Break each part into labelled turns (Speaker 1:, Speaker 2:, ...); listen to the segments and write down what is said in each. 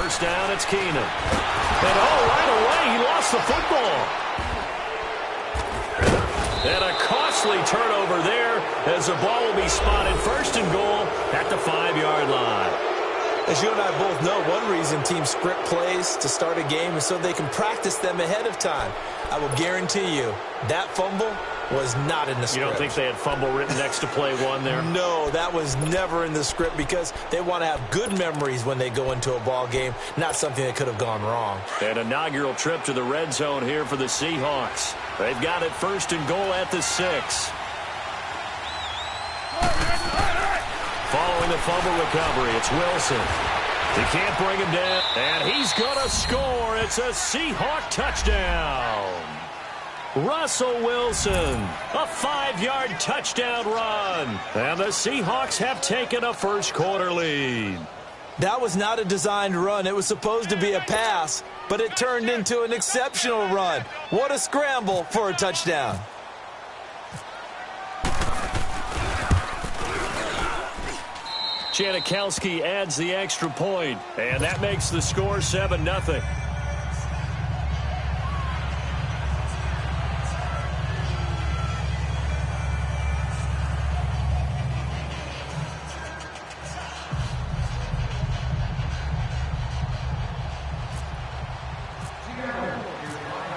Speaker 1: first down, it's Keenum. And right away, he lost the football. And a costly turnover there as the ball will be spotted first and goal at the 5-yard line.
Speaker 2: As you and I both know, one reason teams script plays to start a game is so they can practice them ahead of time. I will guarantee you that fumble was not in the script.
Speaker 1: You don't think they had fumble written next to play one there?
Speaker 2: No, that was never in the script because they want to have good memories when they go into a ball game, not something that could have gone wrong.
Speaker 1: An inaugural trip to the red zone here for the Seahawks. They've got it first and goal at the 6. Following the fumble recovery, it's Wilson. He can't bring him down, and he's going to score. It's a Seahawk touchdown. Russell Wilson, a 5-yard touchdown run. And the Seahawks have taken a first-quarter lead.
Speaker 2: That was not a designed run. It was supposed to be a pass, but it turned into an exceptional run. What a scramble for a touchdown.
Speaker 1: Janikowski adds the extra point, and that makes the score 7-0.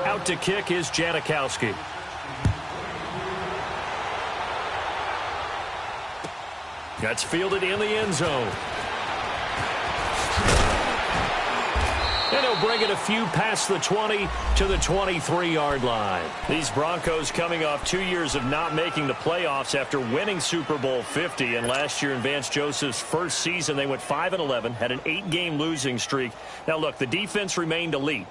Speaker 1: Out to kick is Janikowski. That's fielded in the end zone. And he'll bring it a few past the 20 to the 23-yard line. These Broncos coming off 2 years of not making the playoffs after winning Super Bowl 50. And last year in Vance Joseph's first season, they went 5-11, had an 8-game losing streak. Now, look, the defense remained elite.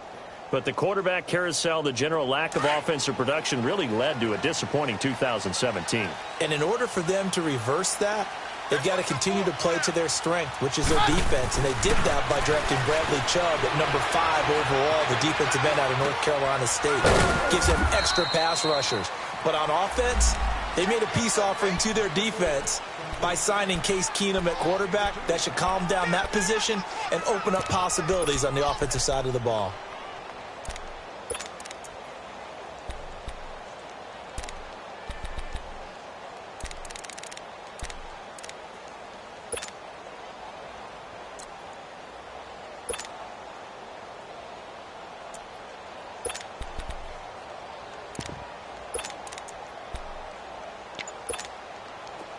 Speaker 1: But the quarterback carousel, the general lack of offensive production really led to a disappointing 2017.
Speaker 2: And in order for them to reverse that, they've got to continue to play to their strength, which is their defense. And they did that by drafting Bradley Chubb at number 5 overall, the defensive end out of North Carolina State. Gives them extra pass rushers. But on offense, they made a peace offering to their defense by signing Case Keenum at quarterback. That should calm down that position and open up possibilities on the offensive side of the ball.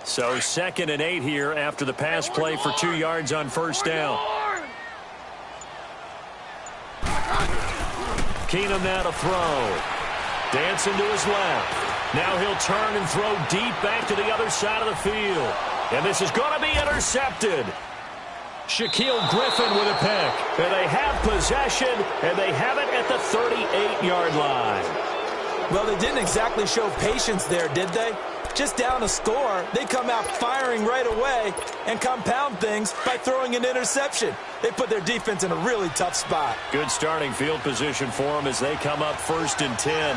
Speaker 1: So 2nd and 8 here after the pass play for 2 yards on first down. Keenum now to throw. Dancing to his left. Now he'll turn and throw deep back to the other side of the field. And this is going to be intercepted. Shaquille Griffin with a pick. And they have possession, and they have it at the 38-yard line.
Speaker 2: Well, they didn't exactly show patience there, did they? Just down a score, they come out firing right away and compound things by throwing an interception. They put their defense in a really tough spot.
Speaker 1: Good starting field position for them as they come up 1st and 10.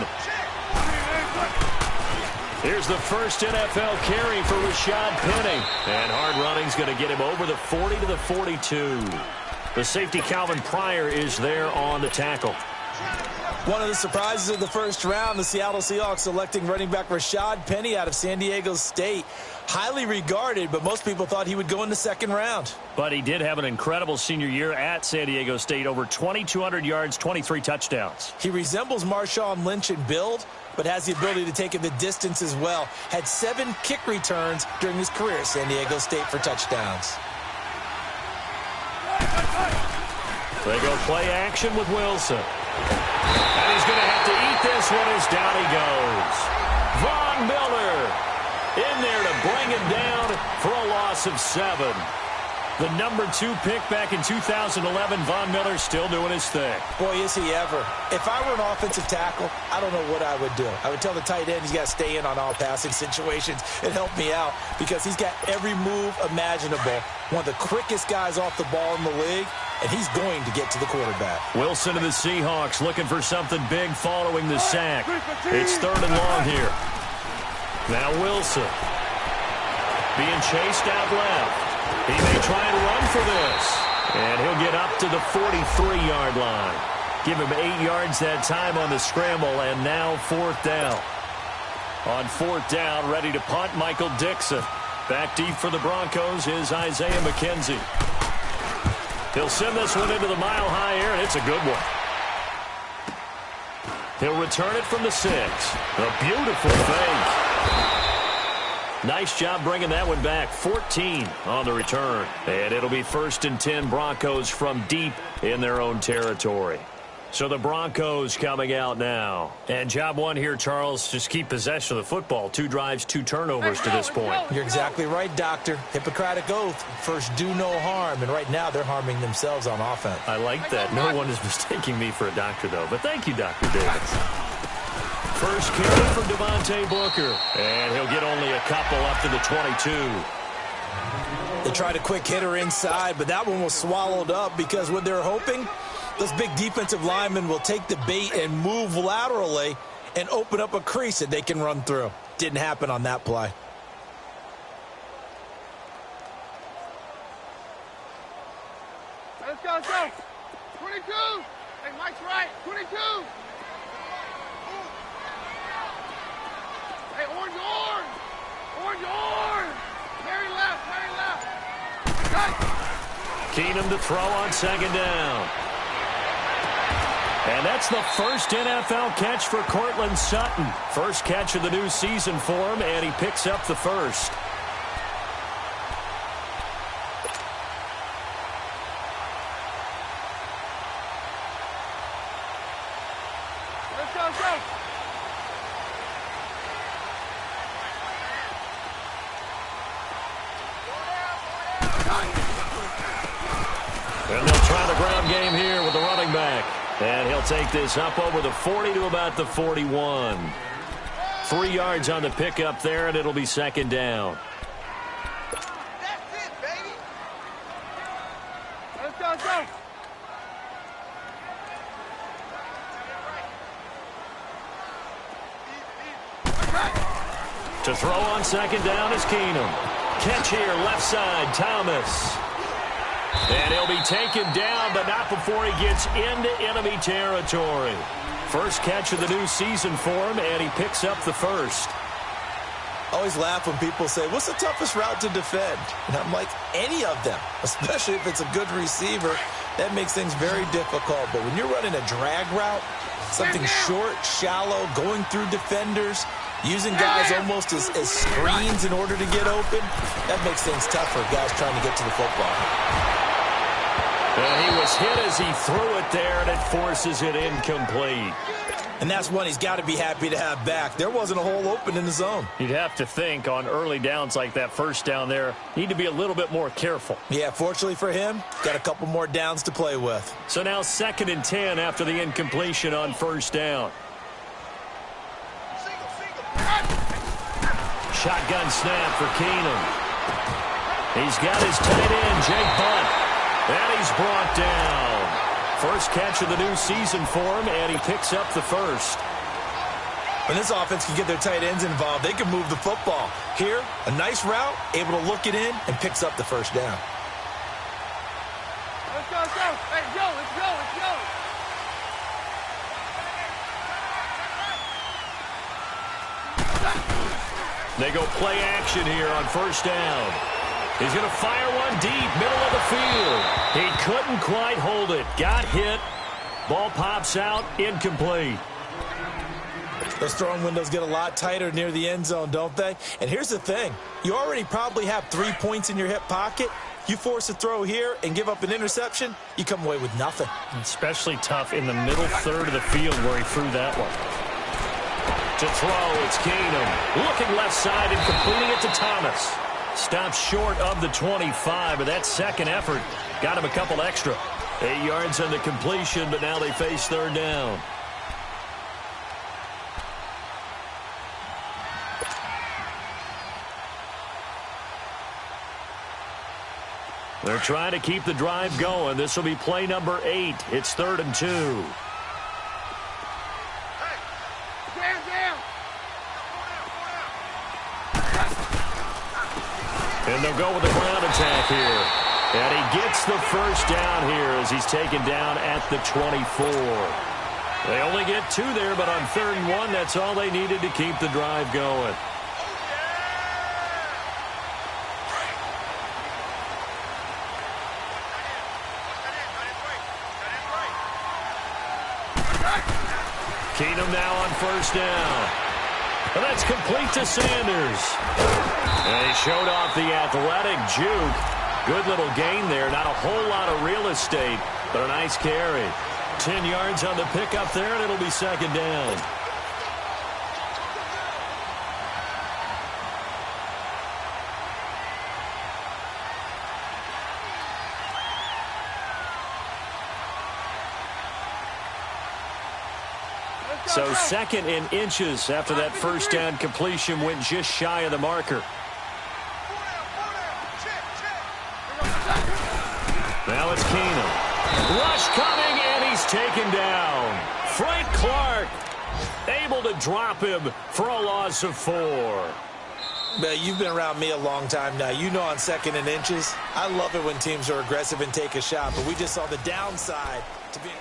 Speaker 1: Here's the first NFL carry for Rashad Penny. And hard running's going to get him over the 40 to the 42. The safety Calvin Pryor is there on the tackle.
Speaker 2: One of the surprises of the first round, the Seattle Seahawks selecting running back Rashad Penny out of San Diego State. Highly regarded, but most people thought he would go in the 2nd round.
Speaker 1: But he did have an incredible senior year at San Diego State. Over 2,200 yards, 23 touchdowns. He
Speaker 2: resembles Marshawn Lynch in build, but has the ability to take it the distance as well. Had 7 kick returns during his career at San Diego State for touchdowns.
Speaker 1: They go play action with Wilson. And he's going to have to eat this one as down he goes. Von Miller in there to bring him down for a loss of 7. The number 2 pick back in 2011, Von Miller still doing his thing.
Speaker 2: Boy, is he ever. If I were an offensive tackle, I don't know what I would do. I would tell the tight end he's got to stay in on all passing situations and help me out because he's got every move imaginable. One of the quickest guys off the ball in the league, and he's going to get to the quarterback.
Speaker 1: Wilson and the Seahawks looking for something big following the sack. It's 3rd and long here. Now Wilson being chased out left. He may try and run for this. And he'll get up to the 43-yard line. Give him 8 yards that time on the scramble, and now 4th down. On 4th down, ready to punt, Michael Dixon. Back deep for the Broncos is Isaiah McKenzie. He'll send this one into the mile-high air, and it's a good one. He'll return it from the 6. A beautiful fake. Nice job bringing that one back. 14 on the return. And it'll be 1st and 10 Broncos from deep in their own territory. So the Broncos coming out now. And job one here, Charles, just keep possession of the football. 2 drives, 2 turnovers to this point.
Speaker 2: You're exactly right, Doctor. Hippocratic oath. First, do no harm. And right now, they're harming themselves on offense.
Speaker 1: I like that. No one is mistaking me for a doctor, though. But thank you, Dr. Davis. First carry from Devontae Booker. And he'll get only a couple up to the 22.
Speaker 2: They tried a quick hitter inside, but that one was swallowed up because what they're hoping, those big defensive linemen will take the bait and move laterally and open up a crease that they can run through. Didn't happen on that play.
Speaker 3: Let's go, let's go. 22. Hey, Mike's right. 22. Hey, orange. Mary left. Cut.
Speaker 1: Keenum to throw on 2nd down. And that's the first NFL catch for Cortland Sutton. First catch of the new season for him, and he picks up the first.
Speaker 3: Let's go.
Speaker 1: And they'll try the ground game here with the running back. And he'll take this up over the 40 to about the 41. 3 yards on the pickup there, and it'll be 2nd down.
Speaker 3: That's it, baby. Let's go.
Speaker 1: To throw on 2nd down is Keenum. Catch here, left side, Thomas. And he'll be taken down, but not before he gets into enemy territory. First catch of the new season for him, and he picks up the first.
Speaker 2: Always laugh when people say, what's the toughest route to defend? And I'm like, any of them, especially if it's a good receiver. That makes things very difficult. But when you're running a drag route, something short, shallow, going through defenders, using guys almost as screens in order to get open, that makes things tough for guys trying to get to the football.
Speaker 1: And he was hit as he threw it there, and it forces it incomplete.
Speaker 2: And that's one he's got to be happy to have back. There wasn't a hole open in the zone.
Speaker 1: You'd have to think on early downs like that first down there, need to be a little bit more careful.
Speaker 2: Yeah, fortunately for him, got a couple more downs to play with.
Speaker 1: So now 2nd and 10 after the incompletion on 1st down. Shotgun snap for Keenum. He's got his tight end, Jake Bunt. And he's brought down. First catch of the new season for him, and he picks up the first.
Speaker 2: When this offense can get their tight ends involved, they can move the football. Here, a nice route, able to look it in, and picks up the first down.
Speaker 3: Let's go. Hey, let's go.
Speaker 1: They go play action here on 1st down. He's going to fire one deep, middle of the field. He couldn't quite hold it. Got hit. Ball pops out, incomplete.
Speaker 2: Those throwing windows get a lot tighter near the end zone, don't they? And here's the thing. You already probably have 3 points in your hip pocket. You force a throw here and give up an interception, you come away with nothing.
Speaker 1: Especially tough in the middle third of the field where he threw that one. To throw, it's Keenum. Looking left side and completing it to Thomas. Stops short of the 25, but that second effort got him a couple extra. 8 yards on the completion, but now they face 3rd down. They're trying to keep the drive going. This will be play number 8. It's 3rd and 2. And they'll go with the ground attack here. And he gets the first down here as he's taken down at the 24. They only get 2 there, but on 3rd and 1, that's all they needed to keep the drive going. Keenum now on 1st down. And that's complete to Sanders. And he showed off the athletic juke. Good little gain there. Not a whole lot of real estate, but a nice carry. 10 yards on the pickup there, and it'll be 2nd down. So 2nd in inches after that 1st down completion went just shy of the marker. Now it's Keenum. Rush coming, and he's taken down. Frank Clark able to drop him for a loss of 4.
Speaker 2: Man, you've been around me a long time now. You know on 2nd and inches, I love it when teams are aggressive and take a shot, but we just saw the downside to being...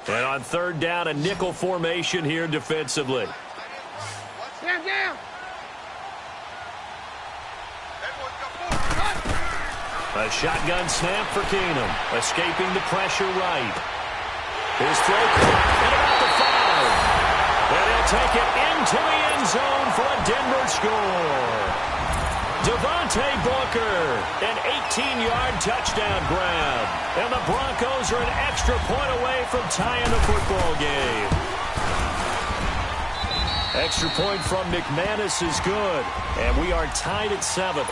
Speaker 1: And on 3rd down, a nickel formation here defensively.
Speaker 3: Stand down.
Speaker 1: A shotgun snap for Keenum. Escaping the pressure right. His throw and about the 5. And he'll take it into the end zone for a Denver score. Devontae Booker, an 18-yard touchdown grab. And the Broncos are an extra point away from tying the football game. Extra point from McManus is good. And we are tied at 7.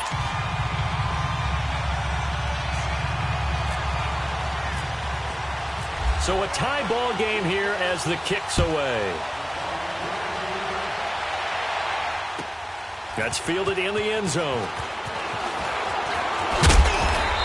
Speaker 1: So a tie ball game here as the kick's away. That's fielded in the end zone.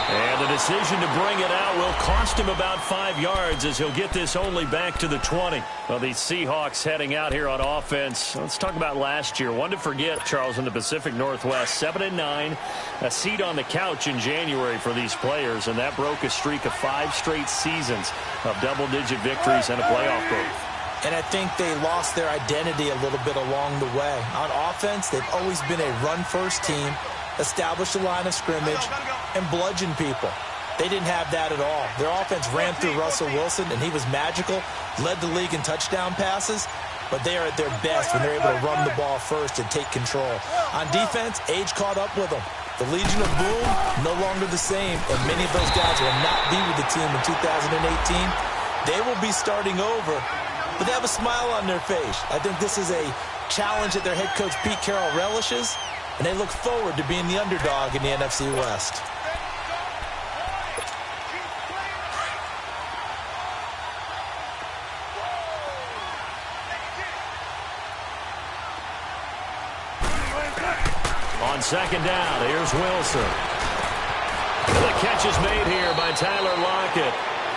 Speaker 1: And the decision to bring it out will cost him about 5 yards as he'll get this only back to the 20. Well, the Seahawks heading out here on offense. Let's talk about last year. One to forget, Charles, in the Pacific Northwest. 7-9, a seat on the couch in January for these players, and that broke a streak of 5 straight seasons of double-digit victories and a playoff berth.
Speaker 2: And I think they lost their identity a little bit along the way. On offense, they've always been a run-first team, established a line of scrimmage, and bludgeon people. They didn't have that at all. Their offense ran through Russell Wilson, and he was magical, led the league in touchdown passes, but they are at their best when they're able to run the ball first and take control. On defense, age caught up with them. The Legion of Boom, no longer the same, and many of those guys will not be with the team in 2018. They will be starting over, but they have a smile on their face. I think this is a challenge that their head coach Pete Carroll relishes, and they look forward to being the underdog in the NFC West.
Speaker 1: On 2nd down, here's Wilson. The catch is made here by Tyler Lockett.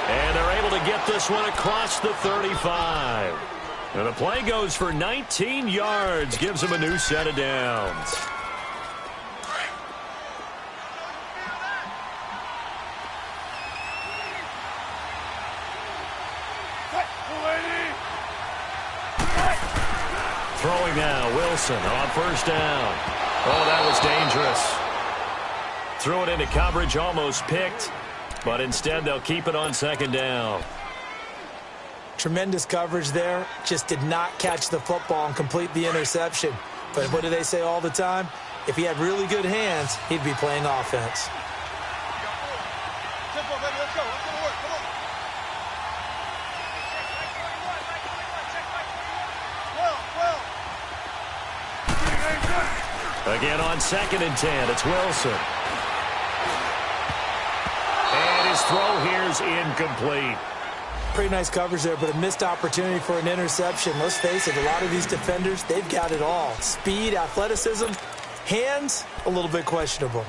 Speaker 1: And they're able to get this one across the 35. And the play goes for 19 yards, gives them a new set of downs. Throwing now, Wilson on 1st down. Oh, that was dangerous. Threw it into coverage, almost picked. But instead, they'll keep it on 2nd down.
Speaker 2: Tremendous coverage there. Just did not catch the football and complete the interception. But what do they say all the time? If he had really good hands, he'd be playing offense.
Speaker 1: Again on 2nd and 10, it's Wilson. His throw here's incomplete.
Speaker 2: Pretty nice coverage there, but a missed opportunity for an interception. Let's face it, a lot of these defenders, they've got it all. Speed, athleticism, hands, a little bit questionable.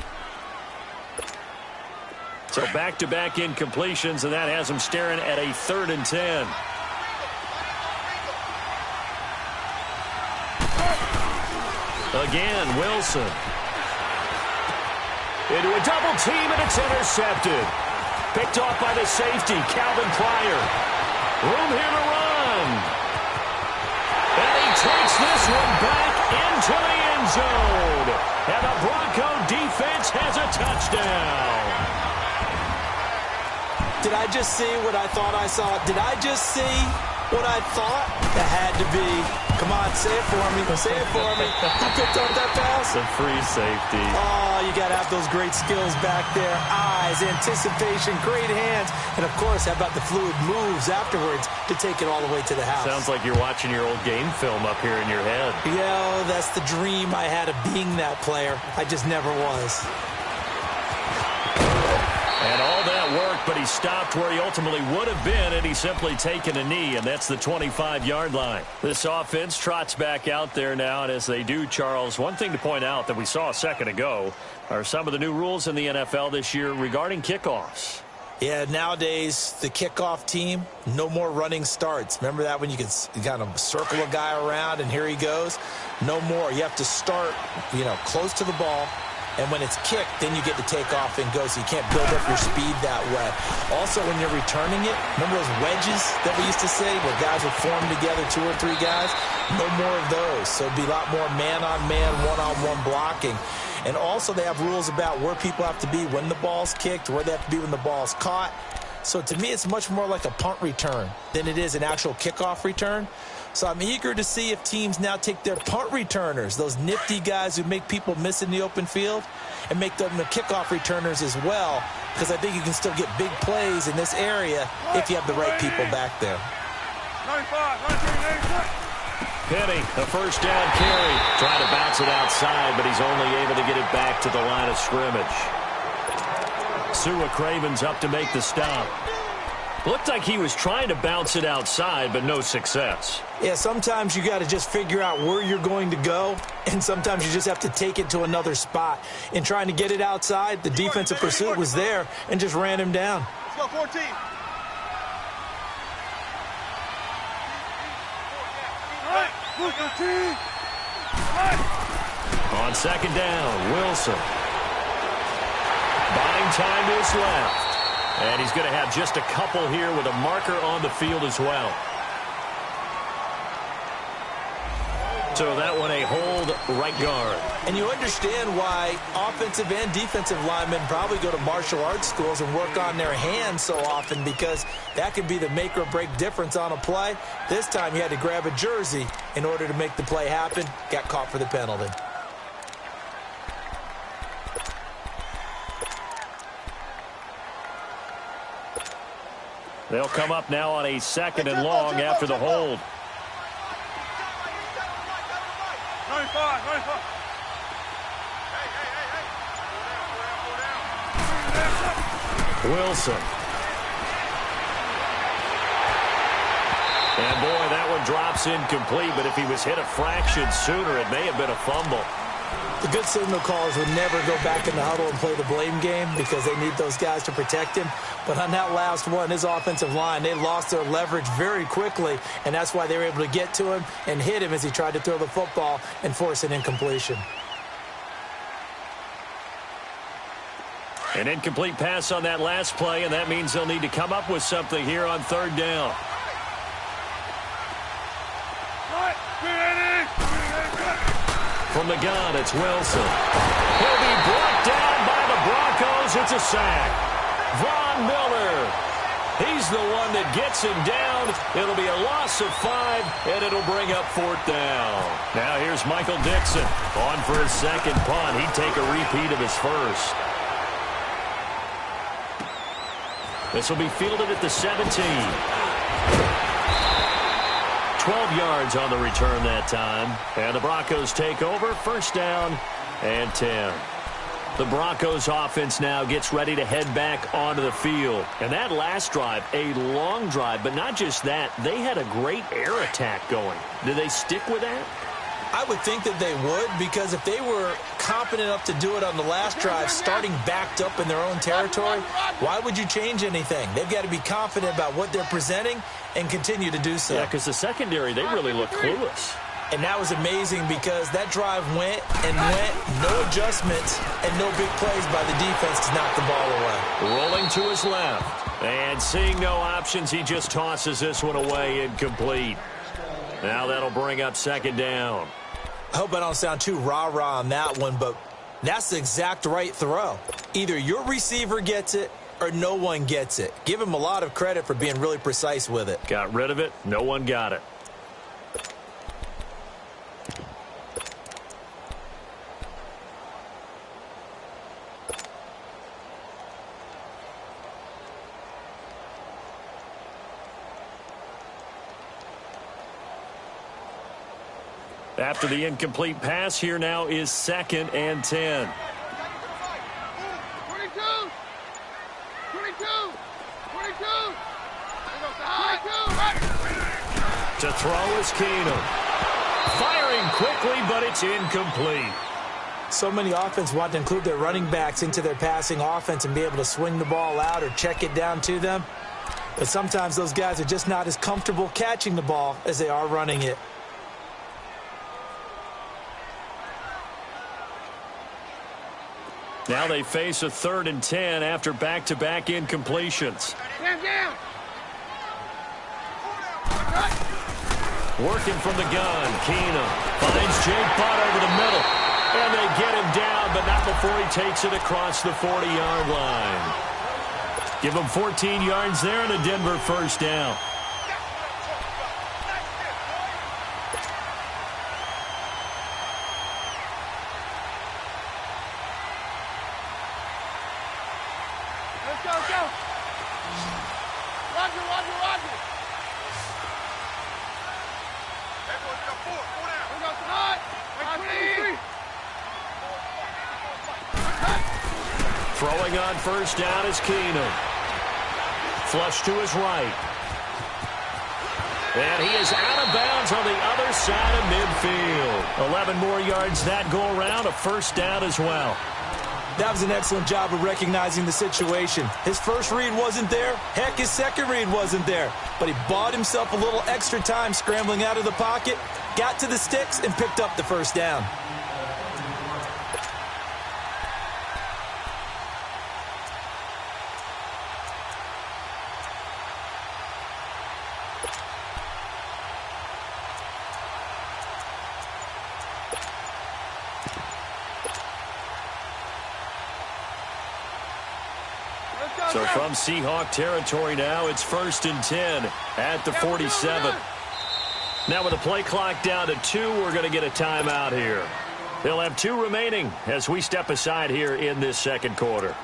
Speaker 1: So back-to-back incompletions, and that has them staring at a 3rd and 10. Again, Wilson. Into a double team, and it's intercepted. Picked off by the safety, Calvin Pryor. Room here to run. And he takes this one back into the end zone. And the Bronco defense has a touchdown.
Speaker 2: Did I just see what I thought I saw? Did I just see what I thought? That had to be. Come on, say it for me. Say it for me. Who picked up that pass?
Speaker 1: The free safety.
Speaker 2: Oh, you got to have those great skills back there. Eyes, anticipation, great hands. And, of course, how about the fluid moves afterwards to take it all the way to the house?
Speaker 1: Sounds like you're watching your old game film up here in your head.
Speaker 2: Yeah, that's the dream I had of being that player. I just never was.
Speaker 1: And all that worked, but he stopped where he ultimately would have been, and he's simply taken a knee, and that's the 25-yard line. This offense trots back out there now, and as they do, Charles, one thing to point out that we saw a second ago are some of the new rules in the NFL this year regarding kickoffs.
Speaker 2: Yeah, nowadays, the kickoff team, no more running starts. Remember that when you could kind of circle a guy around, and here he goes? No more. You have to start, close to the ball. And when it's kicked, then you get to take off and go, so you can't build up your speed that way. Also, when you're returning it, remember those wedges that we used to say where guys would form together, 2 or 3 guys? No more of those. So it'd be a lot more man-on-man, one-on-one blocking. And also, they have rules about where people have to be when the ball's kicked, where they have to be when the ball's caught. So to me, it's much more like a punt return than it is an actual kickoff return. So I'm eager to see if teams now take their punt returners, those nifty guys who make people miss in the open field, and make them the kickoff returners as well, because I think you can still get big plays in this area if you have the right people back there.
Speaker 3: 95, 93,
Speaker 1: Penny, a first down carry. Trying to bounce it outside, but he's only able to get it back to the line of scrimmage. Sua Craven's up to make the stop. Looked like he was trying to bounce it outside, but no success.
Speaker 2: Yeah, sometimes you got to just figure out where you're going to go, and sometimes you just have to take it to another spot. In trying to get it outside, the defensive pursuit was there and just ran him down.
Speaker 3: Let's go, 14.
Speaker 1: On second down, Wilson. Buying time is left. And he's going to have just a couple here with a marker on the field as well. So that one a hold right guard.
Speaker 2: And you understand why offensive and defensive linemen probably go to martial arts schools and work on their hands so often, because that could be the make or break difference on a play. This time he had to grab a jersey in order to make the play happen. Got caught for the penalty.
Speaker 1: They'll come up now on a second and long after the hold.
Speaker 3: 95.
Speaker 1: Wilson. And boy, that one drops incomplete, but if he was hit a fraction sooner, it may have been a fumble.
Speaker 2: The good signal callers would never go back in the huddle and play the blame game because they need those guys to protect him. But on that last one, his offensive line, they lost their leverage very quickly, and that's why they were able to get to him and hit him as he tried to throw the football and force an incompletion.
Speaker 1: An incomplete pass on that last play, and that means they'll need to come up with something here on third down. From the gun, it's Wilson. He'll be brought down by the Broncos. It's a sack. Von Miller. He's the one that gets him down. It'll be a loss of 5, and it'll bring up fourth down. Now here's Michael Dixon on for his second punt. He'd take a repeat of his first. This will be fielded at the 17. 12 yards on the return that time. And the Broncos take over. First down and 10. The Broncos offense now gets ready to head back onto the field. And that last drive, a long drive, but not just that. They had a great air attack going. Do they stick with that?
Speaker 2: I would think that they would, because if they were confident enough to do it on the last drive, starting backed up in their own territory, why would you change anything? They've got to be confident about what they're presenting and continue to do so.
Speaker 1: Yeah, because the secondary, they really look clueless.
Speaker 2: And that was amazing because that drive went and went, no adjustments, and no big plays by the defense to knock the ball away.
Speaker 1: Rolling to his left. And seeing no options, he just tosses this one away, incomplete. Now that'll bring up second down.
Speaker 2: I hope I don't sound too rah-rah on that one, but that's the exact right throw. Either your receiver gets it or no one gets it. Give him a lot of credit for being really precise with it.
Speaker 1: Got rid of it. No one got it. After the incomplete pass, here now is 2nd and 10.
Speaker 3: 22. 22. 22.
Speaker 1: To throw is Keenum. Firing quickly, but it's incomplete.
Speaker 2: So many offenses want to include their running backs into their passing offense and be able to swing the ball out or check it down to them. But sometimes those guys are just not as comfortable catching the ball as they are running it.
Speaker 1: Now they face a 3rd and 10 after back-to-back incompletions.
Speaker 3: Down.
Speaker 1: Working from the gun, Keenum finds Jake Butt over the middle. And they get him down, but not before he takes it across the 40-yard line. Give him 14 yards there and a Denver first down.
Speaker 3: Let's go. Roger.
Speaker 1: Throwing on first down is Keenum. Flush to his right. And he is out of bounds on the other side of midfield. 11 more yards that go around, a first down as well.
Speaker 2: That was an excellent job of recognizing the situation. His first read wasn't there. Heck, his second read wasn't there. But he bought himself a little extra time scrambling out of the pocket, got to the sticks, and picked up the first down.
Speaker 1: So from Seahawk territory now, it's 1st and 10 at the 47. Now with the play clock down to 2, we're going to get a timeout here. They'll have 2 remaining as we step aside here in this second quarter.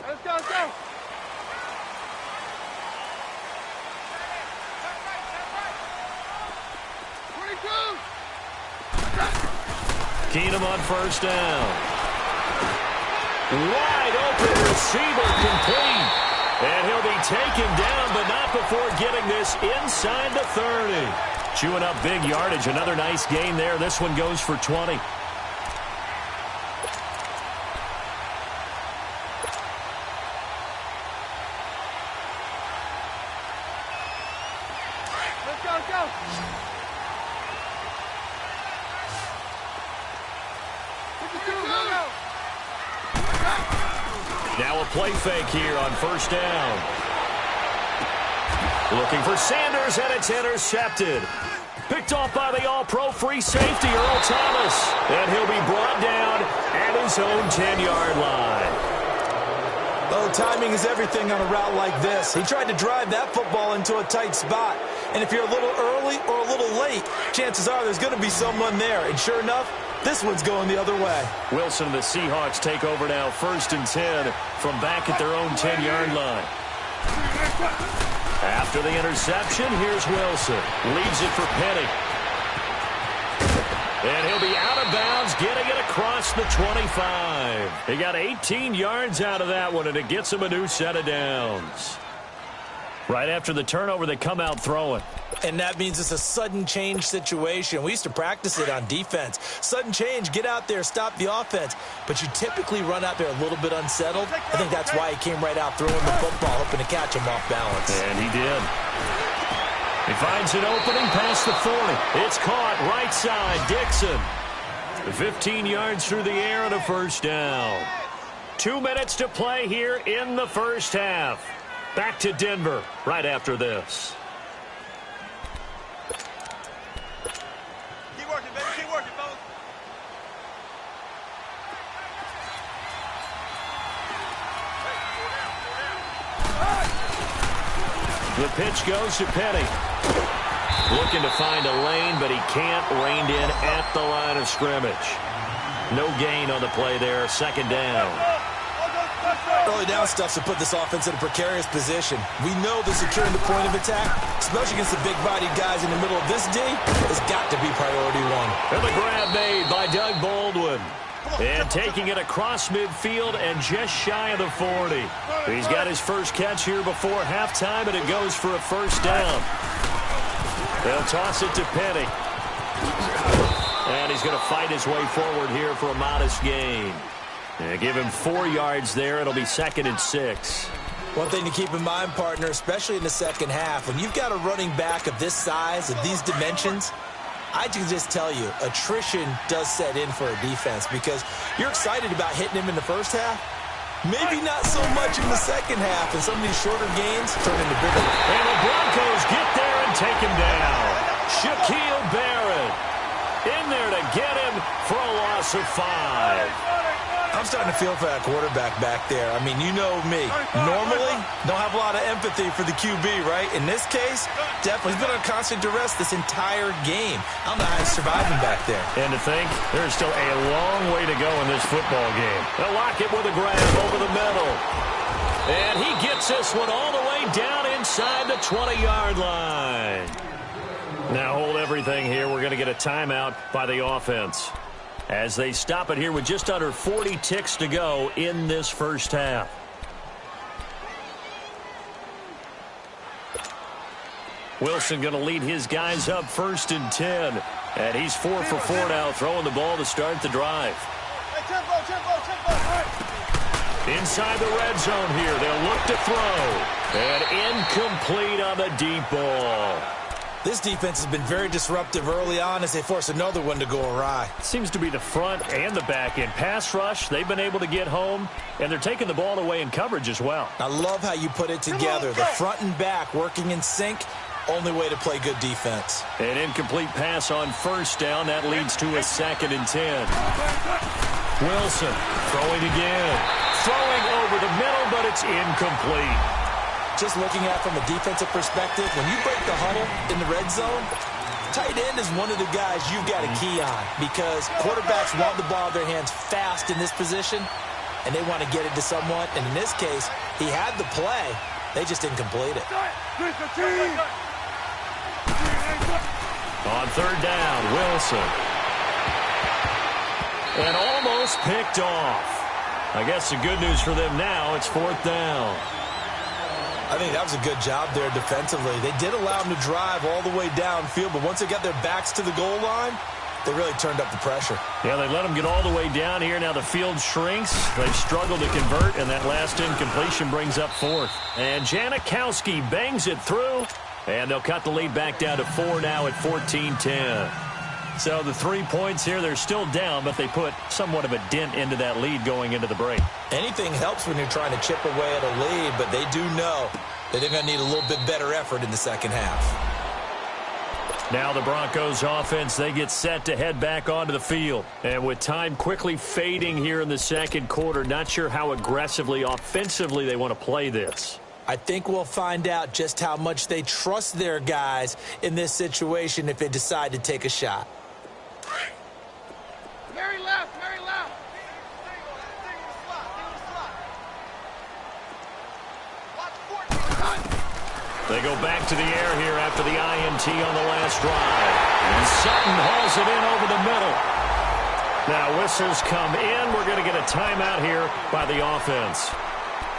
Speaker 3: Let's go.
Speaker 1: Keenum on first down. Wide open receiver complete. And he'll be taken down, but not before getting this inside the 30. Chewing up big yardage. Another nice gain there. This one goes for 20.
Speaker 3: Go.
Speaker 1: Now a play fake here on first down. Looking for Sanders, and it's intercepted. Picked off by the all-pro free safety, Earl Thomas. And he'll be brought down at his own 10-yard line.
Speaker 2: Oh, timing is everything on a route like this. He tried to drive that football into a tight spot. And if you're a little early or a little late, chances are there's going to be someone there. And sure enough, this one's going the other way.
Speaker 1: Wilson and the Seahawks take over now, 1st and 10 from back at their own 10-yard line. After the interception, here's Wilson. Leaves it for Penny. And he'll be out of bounds, getting it across the 25. He got 18 yards out of that one, and it gets him a new set of downs. Right after the turnover, they come out throwing.
Speaker 2: And that means it's a sudden change situation. We used to practice it on defense. Sudden change, get out there, stop the offense. But you typically run out there a little bit unsettled. I think that's why he came right out throwing the football, hoping to catch him off balance.
Speaker 1: And he did. He finds an opening past the 40. It's caught right side, Dixon. 15 yards through the air and a first down. 2 minutes to play here in the first half. Back to Denver right after this.
Speaker 3: Keep working, baby. Keep working, fellas.
Speaker 1: The pitch goes to Petty. Looking to find a lane, but he can't. Reined in at the line of scrimmage. No gain on the play there. Second down.
Speaker 2: Early down stuffs to put this offense in a precarious position. We know that securing the point of attack, especially against the big-bodied guys in the middle of this D, has got to be priority one.
Speaker 1: And the grab made by Doug Baldwin. And taking it across midfield and just shy of the 40. He's got his first catch here before halftime, and it goes for a first down. They'll toss it to Petty. And he's going to fight his way forward here for a modest gain. And give him 4 yards there. It'll be 2nd and 6.
Speaker 2: One thing to keep in mind, partner, especially in the second half, when you've got a running back of this size, of these dimensions, I can just tell you, attrition does set in for a defense because you're excited about hitting him in the first half. Maybe not so much in the second half, and some of these shorter gains turn into bigger.
Speaker 1: And the Broncos get there and take him down. Shaquille Barrett in there to get him for a loss of 5.
Speaker 2: I'm starting to feel for that quarterback back there. I mean, you know me. Normally, don't have a lot of empathy for the QB, right? In this case, definitely. He's been on constant duress this entire game. I don't know how he's surviving back there.
Speaker 1: And to think, there's still a long way to go in this football game. They'll lock it with a grab over the middle. And he gets this one all the way down inside the 20-yard line. Now hold everything here. We're going to get a timeout by the offense as they stop it here with just under 40 ticks to go in this first half. Wilson going to lead his guys up 1st and 10. And he's 4 for 4 now, throwing the ball to start the drive. Inside the red zone here, they'll look to throw. And incomplete on the deep ball.
Speaker 2: This defense has been very disruptive early on as they force another one to go awry.
Speaker 1: Seems to be the front and the back end. Pass rush, they've been able to get home, and they're taking the ball away in coverage as well.
Speaker 2: I love how you put it together. The front and back working in sync, only way to play good defense.
Speaker 1: An incomplete pass on first down. That leads to a 2nd and 10. Wilson throwing again. Throwing over the middle, but it's incomplete.
Speaker 2: Just looking at it from a defensive perspective, when you break the huddle in the red zone, tight end is one of the guys you've got a key on because quarterbacks want the ball in their hands fast in this position, and they want to get it to someone. And in this case, he had the play. They just didn't complete it.
Speaker 1: On 3rd down, Wilson. And almost picked off. I guess the good news for them now, it's 4th down.
Speaker 2: I think that was a good job there defensively. They did allow them to drive all the way downfield, but once they got their backs to the goal line, they really turned up the pressure.
Speaker 1: Yeah, they let them get all the way down here. Now the field shrinks. They've struggled to convert, and that last incompletion brings up 4th. And Janikowski bangs it through, and they'll cut the lead back down to 4 now at 14-10. So the 3 points here, they're still down, but they put somewhat of a dent into that lead going into the break.
Speaker 2: Anything helps when you're trying to chip away at a lead, but they do know that they're going to need a little bit better effort in the second half.
Speaker 1: Now the Broncos offense, they get set to head back onto the field. And with time quickly fading here in the second quarter, not sure how aggressively, offensively they want to play this.
Speaker 2: I think we'll find out just how much they trust their guys in this situation if they decide to take a shot.
Speaker 3: Mary left, Mary left.
Speaker 1: They go back to the air here after the INT on the last drive. And Sutton hauls it in over the middle. Now whistles come in. We're going to get a timeout here by the offense,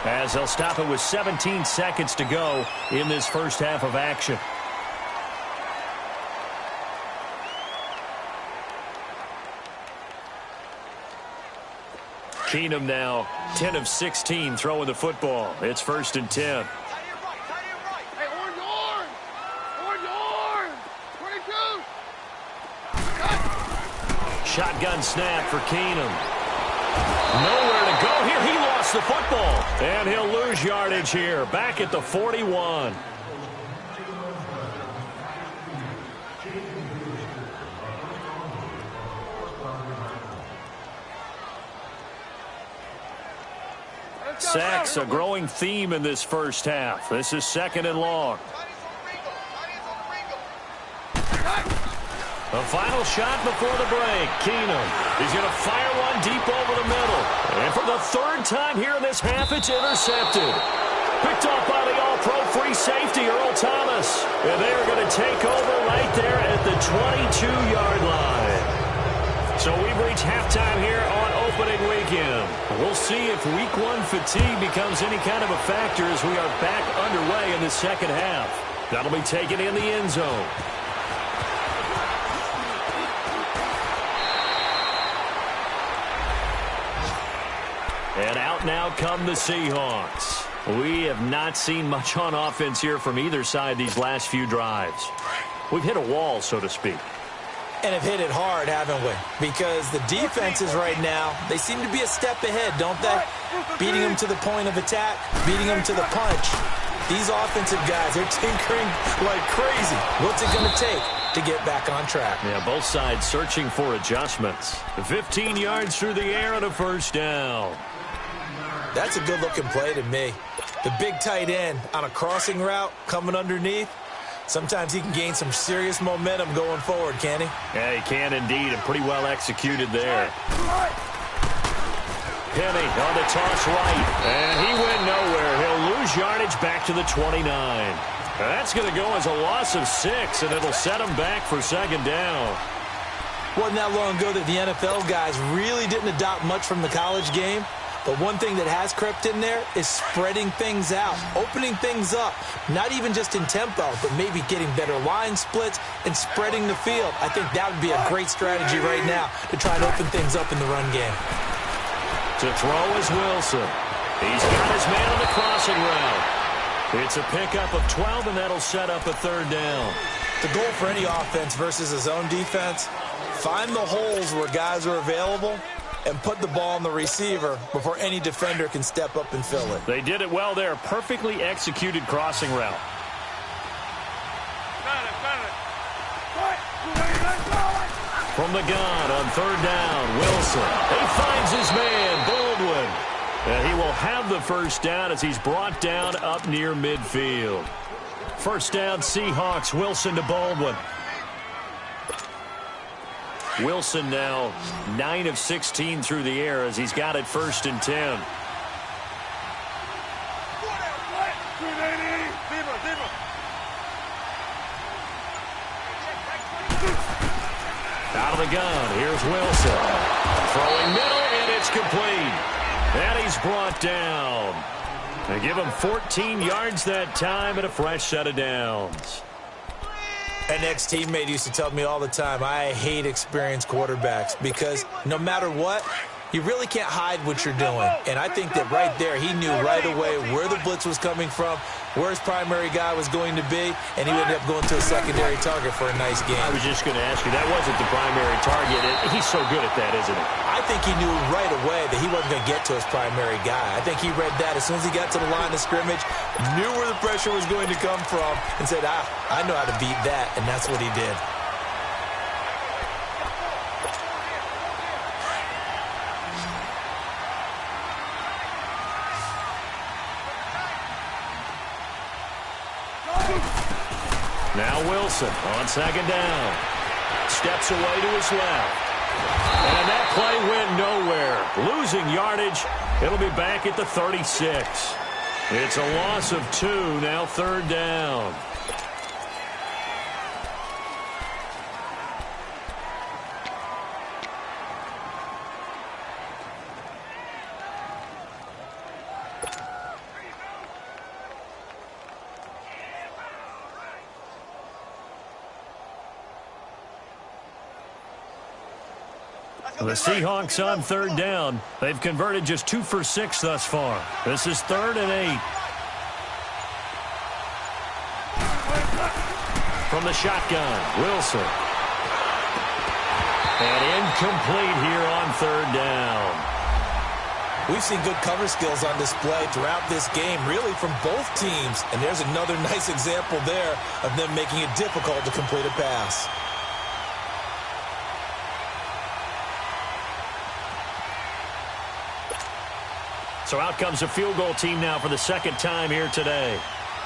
Speaker 1: as they'll stop it with 17 seconds to go in this first half of action. Keenum now 10 of 16 throwing the football. It's 1st and 10. Shotgun snap for Keenum. Nowhere to go here. He lost the football. And he'll lose yardage here. Back at the 41. Sacks, a growing theme in this first half. This is 2nd and long. The final shot before the break. Keenum. He's going to fire one deep over the middle. And for the 3rd time here in this half, it's intercepted. Picked off by the all-pro free safety, Earl Thomas. And they are going to take over right there at the 22-yard line. So we've reached halftime here on opening weekend. We'll see if week 1 fatigue becomes any kind of a factor as we are back underway in the second half. That'll be taken in the end zone. And out now come the Seahawks. We have not seen much on offense here from either side these last few drives. We've hit a wall, so to speak.
Speaker 2: And have hit it hard, haven't we? Because the defenses right now, they seem to be a step ahead, don't they? Beating them to the point of attack, beating them to the punch. These offensive guys, they're tinkering like crazy. What's it going to take to get back on track?
Speaker 1: Yeah, both sides searching for adjustments. 15 yards through the air and a 1st down.
Speaker 2: That's a good-looking play to me. The big tight end on a crossing route coming underneath. Sometimes he can gain some serious momentum going forward, can he?
Speaker 1: Yeah, he can indeed, and pretty well executed there. Penny on the toss right, and he went nowhere. He'll lose yardage back to the 29. That's going to go as a loss of 6, and it'll set him back for 2nd down.
Speaker 2: Wasn't that long ago that the NFL guys really didn't adopt much from the college game. But one thing that has crept in there is spreading things out, opening things up, not even just in tempo, but maybe getting better line splits and spreading the field. I think that would be a great strategy right now to try and open things up in the run game.
Speaker 1: To throw is Wilson. He's got his man on the crossing route. It's a pickup of 12, and that'll set up a 3rd down.
Speaker 2: The goal for any offense versus a zone defense, find the holes where guys are available and put the ball on the receiver before any defender can step up and fill it.
Speaker 1: They did it well there. Perfectly executed crossing route. From the gun on 3rd down, Wilson. He finds his man, Baldwin. And he will have the 1st down as he's brought down up near midfield. 1st down, Seahawks. Wilson to Baldwin. Wilson now 9 of 16 through the air as he's got it 1st and 10. Out of the gun, here's Wilson. Throwing middle, and it's complete. And he's brought down. They give him 14 yards that time and a fresh set of downs.
Speaker 2: An ex-teammate used to tell me all the time, I hate experienced quarterbacks because no matter what, you really can't hide what you're doing. And I think that right there, he knew right away where the blitz was coming from, where his primary guy was going to be, and he ended up going to a secondary target for a nice game.
Speaker 1: I was just going to ask you, that wasn't the primary target. He's so good at that, isn't he?
Speaker 2: I think he knew right away that he wasn't going to get to his primary guy. I think he read that as soon as he got to the line of scrimmage, knew where the pressure was going to come from, and said, I know how to beat that, and that's what he did.
Speaker 1: Now Wilson on 2nd down. Steps away to his left. And that play went nowhere. Losing yardage. It'll be back at the 36. It's a loss of 2, now 3rd down. The Seahawks on 3rd down. They've converted just 2 for 6 thus far. This is 3rd and 8. From the shotgun, Wilson. And incomplete here on 3rd down.
Speaker 2: We've seen good cover skills on display throughout this game, really from both teams. And there's another nice example there of them making it difficult to complete a pass.
Speaker 1: So out comes a field goal team now for the 2nd time here today.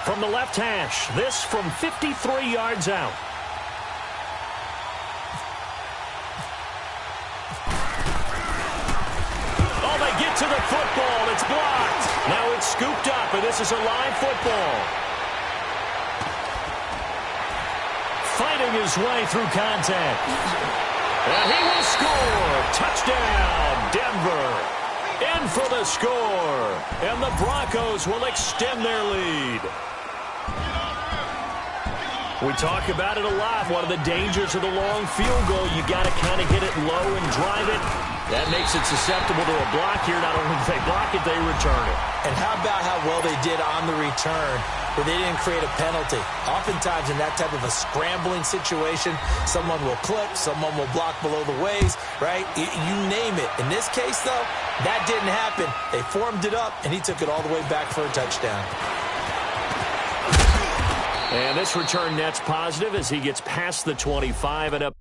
Speaker 1: From the left hash, this from 53 yards out. Oh, they get to the football. It's blocked. Now it's scooped up, and this is a live football. Fighting his way through contact. And he will score. Touchdown, Denver. In for the score, and the Broncos will extend their lead. We talk about it a lot. One of the dangers of the long field goal, you got to kind of hit it low and drive it. That makes it susceptible to a block here. Not only do they block it, they return it.
Speaker 2: And how about how well they did on the return, where they didn't create a penalty. Oftentimes in that type of a scrambling situation, someone will clip, someone will block below the waist, right? You name it. In this case, though, that didn't happen. They formed it up, and he took it all the way back for a touchdown.
Speaker 1: And this return net's positive as he gets past the 25 and up.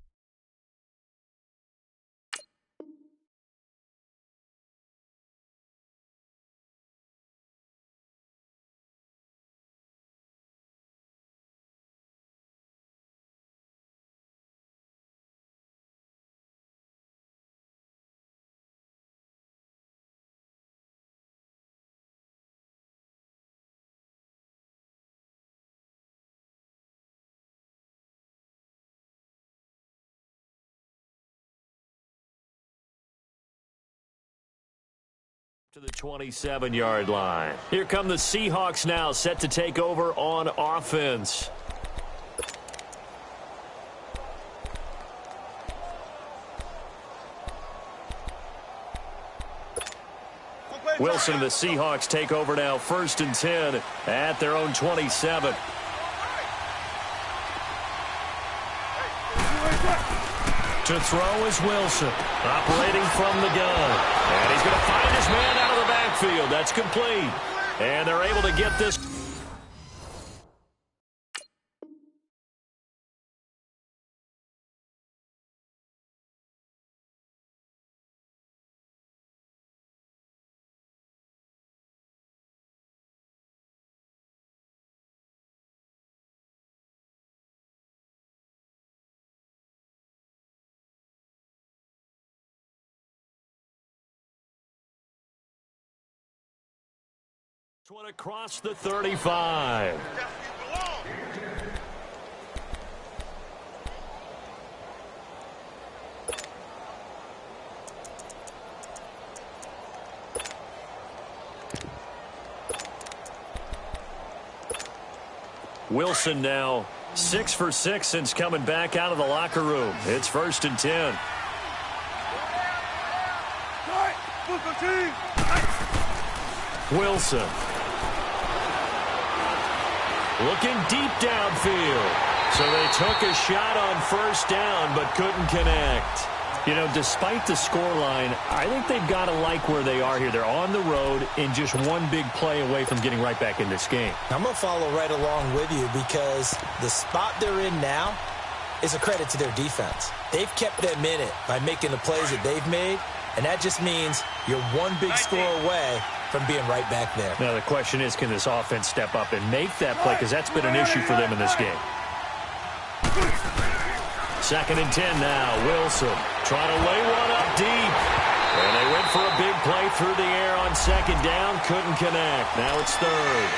Speaker 1: To the 27-yard line. Here come the Seahawks now, set to take over on offense. Wilson and the Seahawks take over now, 1st and 10 at their own 27. To throw is Wilson, operating from the gun. And he's going to find his man out of the backfield. That's complete. And they're able to get this. One across the 35. Wilson now 6 for 6 since coming back out of the locker room. It's 1st and 10. Wilson. Looking deep downfield. So they took a shot on 1st down but couldn't connect. You know, despite the scoreline, I think they've got to like where they are here. They're on the road and just one big play away from getting right back in this game.
Speaker 2: I'm going to follow right along with you because the spot they're in now is a credit to their defense. They've kept them in it by making the plays that they've made, and that just means you're one big score away from being right back there.
Speaker 1: Now the question is, can this offense step up and make that play? Because that's been an issue for them in this game. 2nd and 10 now. Wilson trying to lay one up deep. And they went for a big play through the air on second down. Couldn't connect. Now it's third.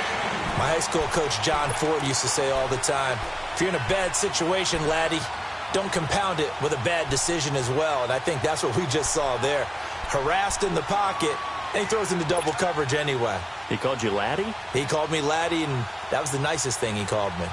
Speaker 2: My high school coach, John Ford, used to say all the time, if you're in a bad situation, laddie, don't compound it with a bad decision as well. And I think that's what we just saw there. Harassed in the pocket, and he throws into double coverage anyway.
Speaker 1: He called you laddie?
Speaker 2: He called me laddie, and that was the nicest thing he called me.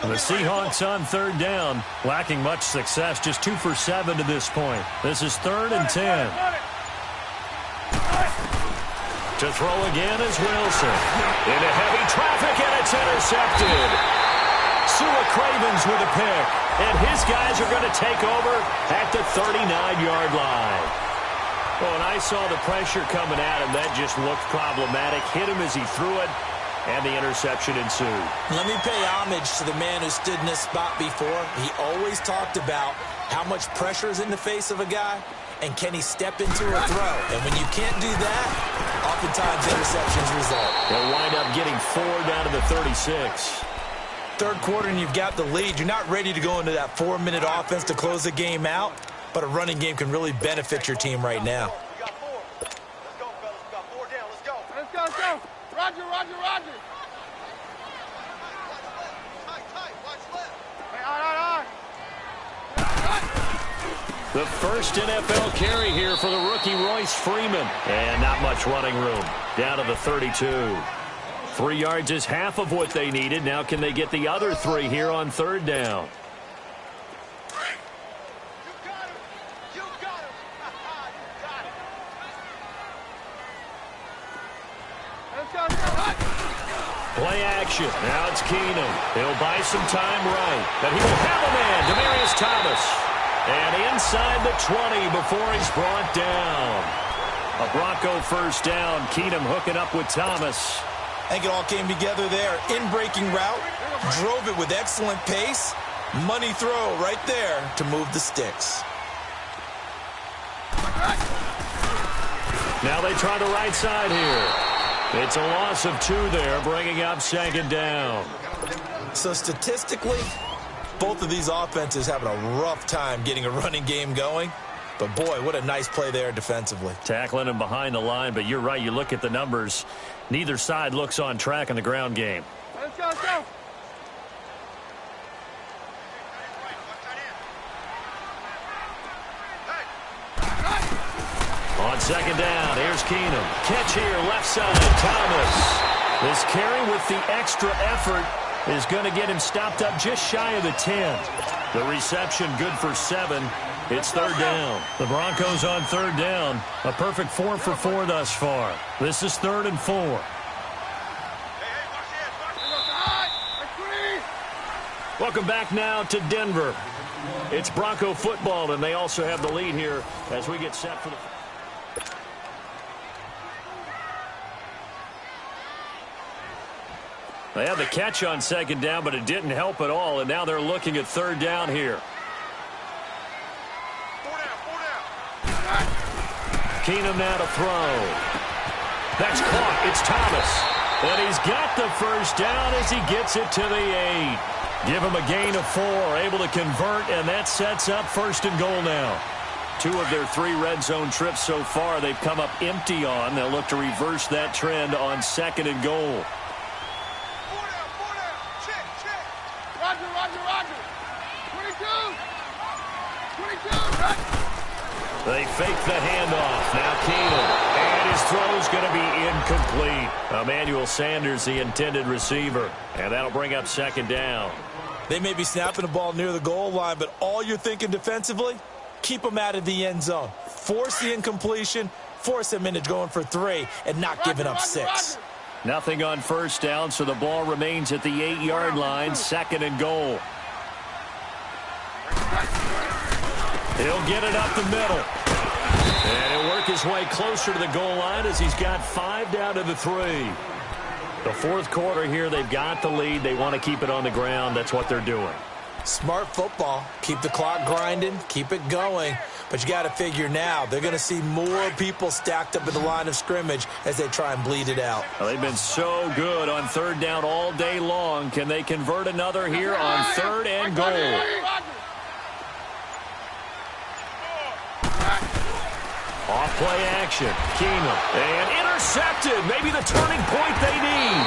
Speaker 1: The Seahawks on third down, lacking much success, just 2 for 7 to this point. This is 3rd and 10. To throw again is Wilson. Into heavy traffic, and it's intercepted. Sua Cravens with a pick, and his guys are going to take over at the 39-yard line. Well, when I saw the pressure coming at him, that just looked problematic. Hit him as he threw it, and the interception ensued.
Speaker 2: Let me pay homage to the man who stood in this spot before. He always talked about how much pressure is in the face of a guy, and can he step into a throw. And when you can't do that, oftentimes interceptions result.
Speaker 1: They'll wind up getting 4 down to the 36.
Speaker 2: Third quarter and you've got the lead. You're not ready to go into that 4-minute offense to close the game out, but a running game can really benefit your team right now.
Speaker 3: We got 4. Let's go, fellas. We got 4 down. Let's go. Let's go, let's go. Roger, roger, roger. Tight. Watch left. Hey, all right.
Speaker 1: The first NFL carry here for the rookie Royce Freeman. And not much running room. Down to the 32. 3 yards is half of what they needed. Now can they get the other 3 here on third down?
Speaker 3: You got him. Let's go.
Speaker 1: Play action. Now it's Keenum. He'll buy some time right. But he will have a man, Demaryius Thomas. And inside the 20 before he's brought down. A Bronco first down. Keenum hooking up with Thomas.
Speaker 2: I think it all came together there. In-breaking route, drove it with excellent pace. Money throw right there to move the sticks.
Speaker 1: Now they try the right side here. It's a loss of 2 there, bringing up second down.
Speaker 2: So statistically, both of these offenses having a rough time getting a running game going. But, boy, what a nice play there defensively.
Speaker 1: Tackling him behind the line, but you're right. You look at the numbers. Neither side looks on track in the ground game.
Speaker 3: Let's go, let's go.
Speaker 1: On second down, here's Keenum. Catch here, left side, Thomas. This carry with the extra effort is going to get him stopped up just shy of the 10. The reception good for 7. It's third down. The Broncos on third down. A perfect 4 for 4 thus far. This is 3rd and 4. Welcome back now to Denver. It's Bronco football, and they also have the lead here as we get set for the... They had the catch on second down, but it didn't help at all, and now they're looking at third down here.
Speaker 3: 4 down.
Speaker 1: Keenum now to throw. That's caught. It's Thomas. And he's got the first down as he gets it to the 8. Give him a gain of 4, able to convert, and that sets up 1st and goal now. 2 of their 3 red zone trips so far they've come up empty on. They'll look to reverse that trend on 2nd and goal.
Speaker 3: 4 down. Check. Roger. 22. Right.
Speaker 1: They fake the handoff. Now Keenum. And his throw's going to be incomplete. Emmanuel Sanders, the intended receiver. And that'll bring up second down.
Speaker 2: They may be snapping the ball near the goal line, but all you're thinking defensively, keep them out of the end zone. Force the incompletion, force them into going for 3, and not giving up 6.
Speaker 1: Nothing on first down, so the ball remains at the 8-yard line, 2nd and goal. He'll get it up the middle. And he'll work his way closer to the goal line as he's got 5 down to the 3. The 4th quarter here, they've got the lead. They want to keep it on the ground. That's what they're doing.
Speaker 2: Smart football. Keep the clock grinding. Keep it going. But you got to figure now, they're going to see more people stacked up at the line of scrimmage as they try and bleed it out.
Speaker 1: Well, they've been so good on third down all day long. Can they convert another here on third and goal? Off play action. Keenum. And intercepted. Maybe the turning point they need.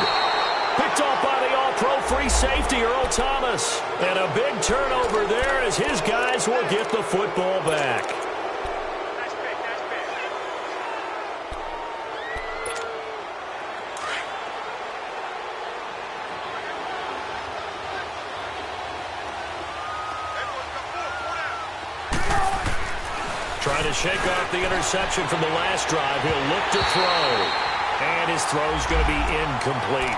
Speaker 1: Picked off by the all-pro free safety, Earl Thomas. And a big turnover there as his guys will get the football back.
Speaker 3: Nice pick, nice pick. Everyone's got four down.
Speaker 1: Trying to shake off the interception from the last drive. He'll look to throw. And his throw's going to be incomplete.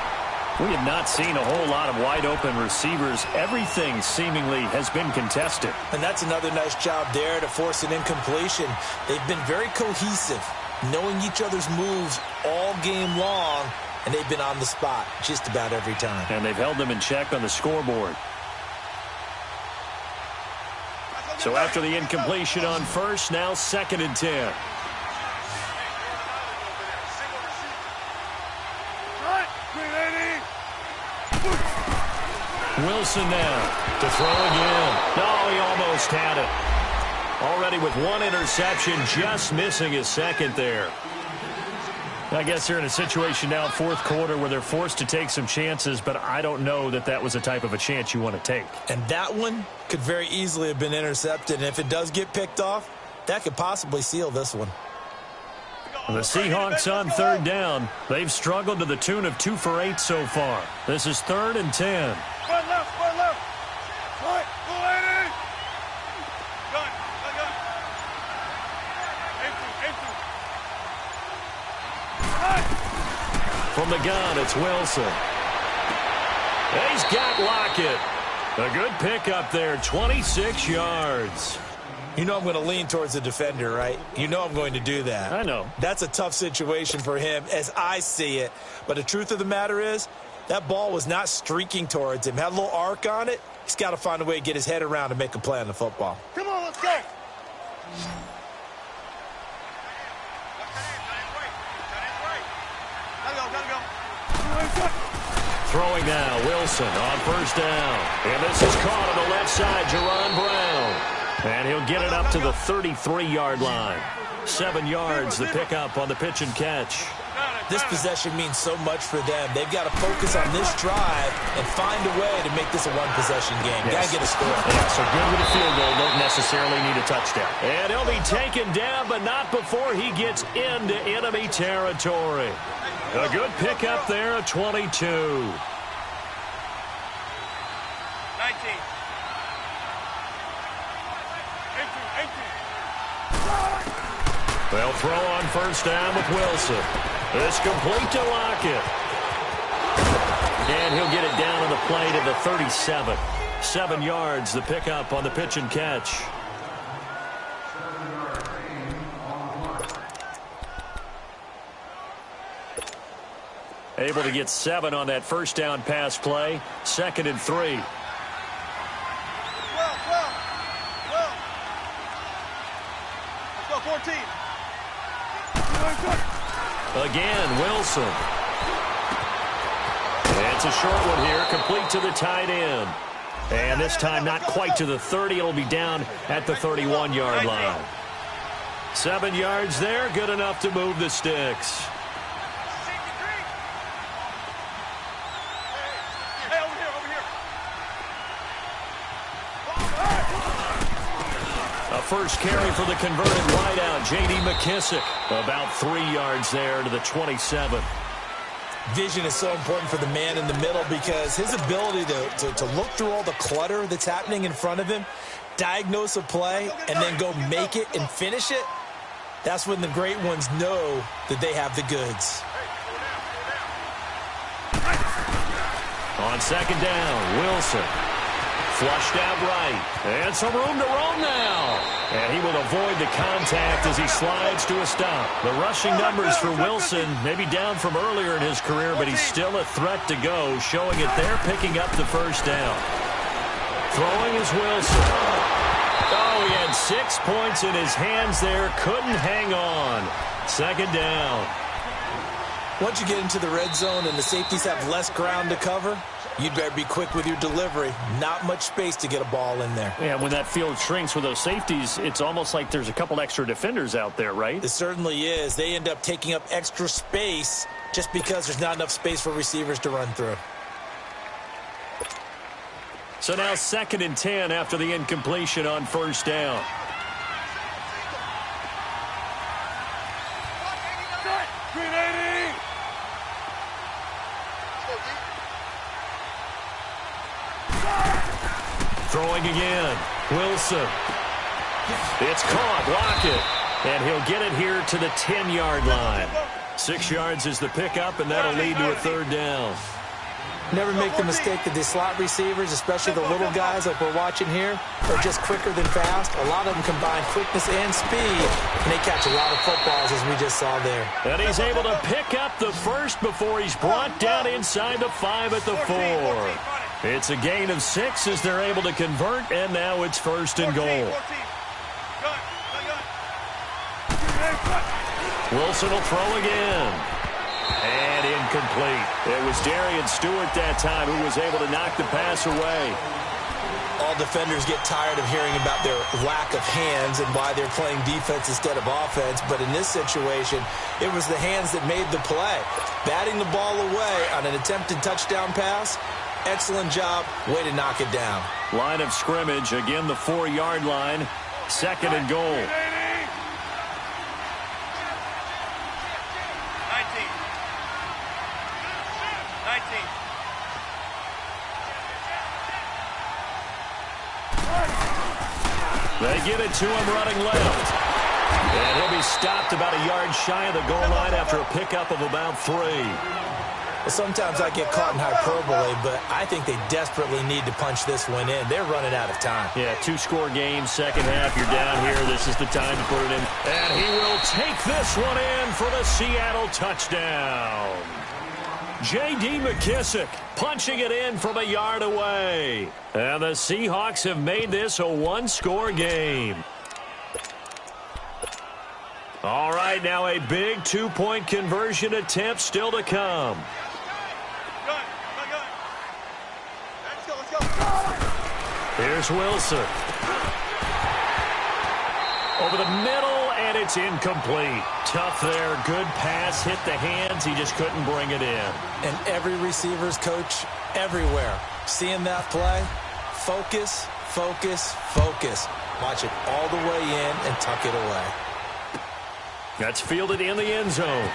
Speaker 1: We have not seen a whole lot of wide-open receivers. Everything seemingly has been contested.
Speaker 2: And that's another nice job there to force an incompletion. They've been very cohesive, knowing each other's moves all game long, and they've been on the spot just about every time.
Speaker 1: And they've held them in check on the scoreboard. So after the incompletion on first, now 2nd and 10. Wilson now to throw again. No, he almost had it. Already with one interception, just missing his second there. I guess they're in a situation now, fourth quarter, where they're forced to take some chances, but I don't know that that was the type of a chance you want to take.
Speaker 2: And that one could very easily have been intercepted. And if it does get picked off, that could possibly seal this one.
Speaker 1: The Seahawks on third down. They've struggled to the tune of 2 for 8 so far. This is 3rd and 10.
Speaker 3: One left, one left. Right, go lady. Gun, gun. Aim. Right.
Speaker 1: From the gun, it's Wilson. He's got Lockett. A good pickup there, 26 yards.
Speaker 2: You know I'm going to lean towards the defender, right? You know I'm going to do that.
Speaker 1: I know.
Speaker 2: That's a tough situation for him as I see it. But the truth of the matter is, that ball was not streaking towards him. Had a little arc on it. He's got to find a way to get his head around and make a play on the football.
Speaker 3: Come on, let's go. Gotta go.
Speaker 1: Throwing now, Wilson on first down. And this is caught on the left side, Jerron Brown. And he'll get it up to the 33-yard line. 7 yards, the pickup on the pitch and catch.
Speaker 2: This possession means so much for them. They've got to focus on this drive and find a way to make this a one-possession game.
Speaker 1: Yes.
Speaker 2: Got to get a score.
Speaker 1: Yeah, so good with a field goal. Don't necessarily need a touchdown. And he'll be taken down, but not before he gets into enemy territory. A good pickup there at 22.
Speaker 3: 19.
Speaker 1: They'll throw on first down with Wilson. It's complete to Lockett. And he'll get it down on the play to the 37. 7 yards, the pickup on the pitch and catch. Able to get 7 on that first down pass play. 2nd and 3.
Speaker 3: Well. Let's go, 14.
Speaker 1: Again, Wilson. And it's a short one here, complete to the tight end. And this time not quite to the 30. It'll be down at the 31-yard line. 7 yards there, good enough to move the sticks. First carry for the converted wideout, J.D. McKissick. About 3 yards there to the 27.
Speaker 2: Vision is so important for the man in the middle because his ability to look through all the clutter that's happening in front of him, diagnose a play, and then go make it and finish it, that's when the great ones know that they have the goods.
Speaker 1: On second down, Wilson. Flushed out right. And some room to roam now. And he will avoid the contact as he slides to a stop. The rushing numbers for Wilson maybe down from earlier in his career, but he's still a threat to go, showing it there, picking up the first down. Throwing is Wilson. Oh, he had 6 points in his hands there. Couldn't hang on. Second down.
Speaker 2: Once you get into the red zone and the safeties have less ground to cover, you'd better be quick with your delivery. Not much space to get a ball in there.
Speaker 1: Yeah, when that field shrinks with those safeties, it's almost like there's a couple extra defenders out there, right?
Speaker 2: It certainly is. They end up taking up extra space just because there's not enough space for receivers to run through.
Speaker 1: So now 2nd and 10 after the incompletion on first down. Throwing again. Wilson. It's caught. Block it. And he'll get it here to the 10-yard line. 6 yards is the pickup, and that'll lead to a third down.
Speaker 2: Never make the mistake that the slot receivers, especially the little guys like we're watching here, are just quicker than fast. A lot of them combine quickness and speed, and they catch a lot of footballs, as we just saw there.
Speaker 1: And he's able to pick up the first before he's brought down inside the 5 at the 4. It's a gain of 6 as they're able to convert, and now it's 1st and goal. Wilson will throw again. And incomplete. It was Darian Stewart that time who was able to knock the pass away.
Speaker 2: All defenders get tired of hearing about their lack of hands and why they're playing defense instead of offense. But in this situation, it was the hands that made the play. Batting the ball away on an attempted touchdown pass, excellent job. Way to knock it down.
Speaker 1: Line of scrimmage, again the 4-yard line. 2nd and goal. They give it to him running left. And he'll be stopped about a yard shy of the goal line after a pickup of about 3.
Speaker 2: Well, sometimes I get caught in hyperbole, but I think they desperately need to punch this one in. They're running out of time.
Speaker 1: Yeah, 2-score game, second half. You're down here. This is the time to put it in. And he will take this one in for the Seattle touchdown. J.D. McKissick punching it in from a yard away. And the Seahawks have made this a 1-score game. All right, now a big 2-point conversion attempt still to come. Here's Wilson. Over the middle, and it's incomplete. Tough there. Good pass. Hit the hands. He just couldn't bring it in.
Speaker 2: And every receiver's coach everywhere, seeing that play, focus, focus, focus. Watch it all the way in and tuck it away.
Speaker 1: That's fielded in the end zone.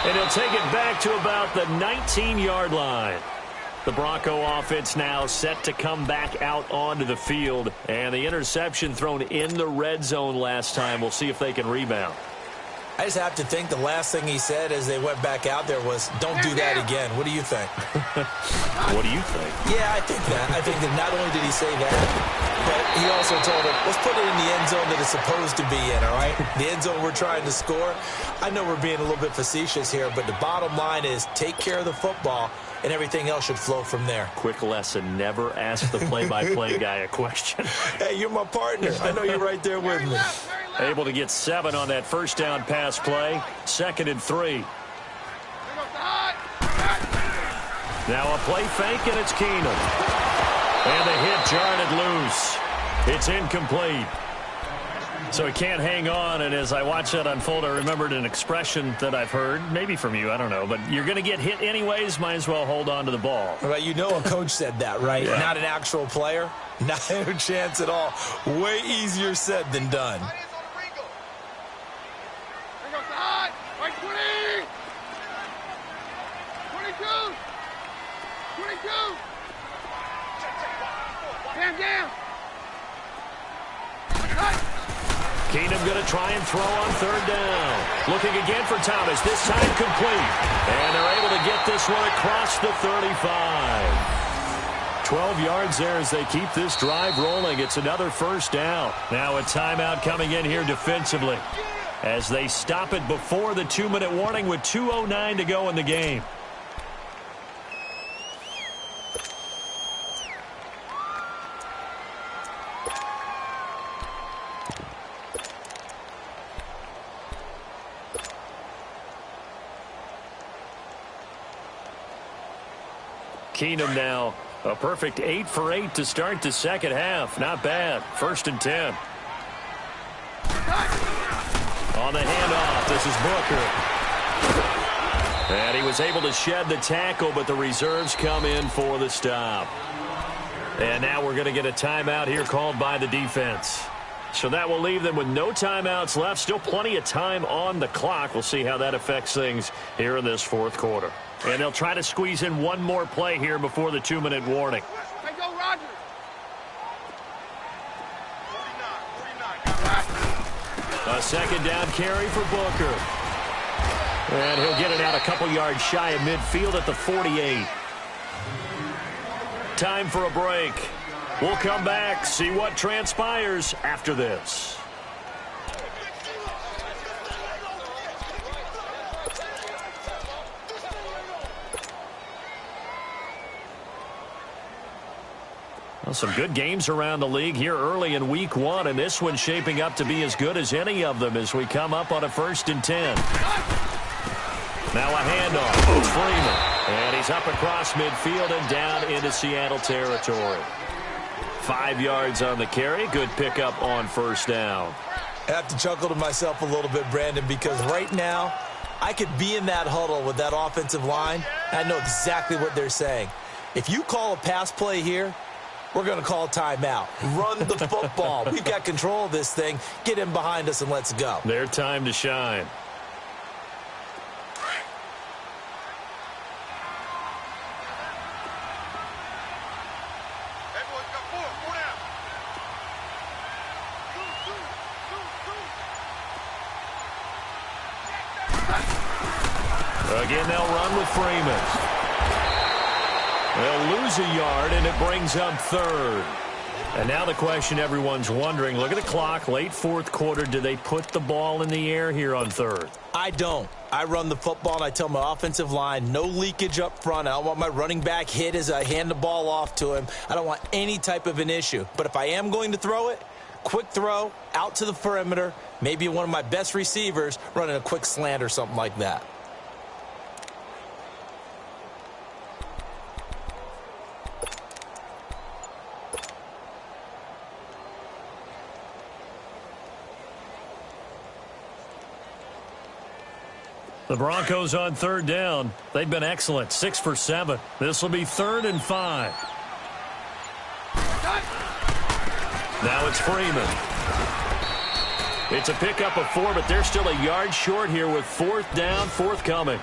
Speaker 1: And he'll take it back to about the 19-yard line. The Bronco offense now set to come back out onto the field. And the interception thrown in the red zone last time. We'll see if they can rebound.
Speaker 2: I just have to think the last thing he said as they went back out there was, don't do that again. What do you think?
Speaker 1: What do you think?
Speaker 2: Yeah, I think that. I think that not only did he say that, but he also told him, let's put it in the end zone that it's supposed to be in, all right? The end zone we're trying to score. I know we're being a little bit facetious here, but the bottom line is take care of the football, and everything else should flow from there.
Speaker 1: Quick lesson, never ask the play-by-play guy a question.
Speaker 2: Hey, you're my partner. I know you're right there with me.
Speaker 1: Able to get 7 on that first down pass play. 2nd and 3. Now a play fake, and it's Keenum. And the hit jarred it loose. It's incomplete. So he can't hang on, and as I watch that unfold, I remembered an expression that I've heard, maybe from you, I don't know, but you're going to get hit anyways, might as well hold on to the ball.
Speaker 2: Well, you know a coach said that, right?
Speaker 1: Yeah.
Speaker 2: Not an actual player. Not a chance at all. Way easier said than done.
Speaker 1: Keenum going to try and throw on 3rd down. Looking again for Thomas. This time complete. And they're able to get this one across the 35. 12 yards there as they keep this drive rolling. It's another first down. Now a timeout coming in here defensively as they stop it before the 2-minute warning with 2:09 to go in the game. Keenum now a perfect 8 for 8 to start the second half. Not bad. 1st and 10. On the handoff, this is Booker. And he was able to shed the tackle, but the reserves come in for the stop. And now we're going to get a timeout here called by the defense. So that will leave them with no timeouts left. Still plenty of time on the clock. We'll see how that affects things here in this 4th quarter. And they'll try to squeeze in one more play here before the 2-minute warning.
Speaker 3: Hey, go, Roger. 49.
Speaker 1: A 2nd down carry for Booker. And he'll get it out a couple yards shy of midfield at the 48. Time for a break. We'll come back, see what transpires after this. Well, some good games around the league here early in week 1, and this one's shaping up to be as good as any of them as we come up on a 1st and 10. Now a handoff. It's Freeman. And he's up across midfield and down into Seattle territory. 5 yards on the carry. Good pickup on 1st down.
Speaker 2: I have to chuckle to myself a little bit, Brandon, because right now I could be in that huddle with that offensive line. And I know exactly what they're saying. If you call a pass play here, we're going to call a timeout. Run the football. We've got control of this thing. Get in behind us and let's go.
Speaker 1: Their time to shine. Again, they'll run with Freeman. They'll lose a yard, and it brings up 3rd. And now the question everyone's wondering, look at the clock, late 4th quarter, do they put the ball in the air here on 3rd?
Speaker 2: I don't. I run the football, and I tell my offensive line, no leakage up front. I don't want my running back hit as I hand the ball off to him. I don't want any type of an issue. But if I am going to throw it, quick throw, out to the perimeter, maybe one of my best receivers running a quick slant or something like that.
Speaker 1: The Broncos on 3rd down. They've been excellent. 6 for 7. This will be 3rd and 5. Now it's Freeman. It's a pickup of 4, but they're still a yard short here with 4th down, forthcoming.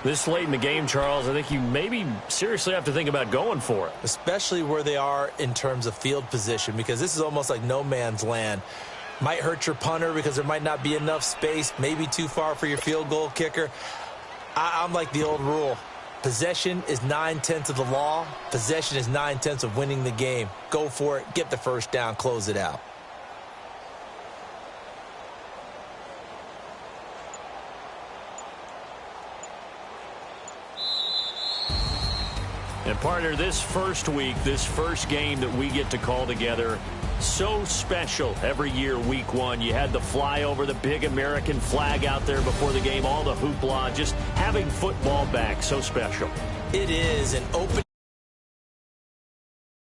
Speaker 1: This late in the game, Charles, I think you maybe seriously have to think about going for it.
Speaker 2: Especially where they are in terms of field position, because this is almost like no man's land. Might hurt your punter because there might not be enough space, maybe too far for your field goal kicker. I'm like the old rule. Possession is 9/10 of the law. Possession is 9/10 of winning the game. Go for it. Get the 1st down. Close it out.
Speaker 1: And partner, this first week, this first game that we get to call together, so special every year, week 1. You had the flyover, the big American flag out there before the game, all the hoopla, just having football back, so special.
Speaker 2: It is an open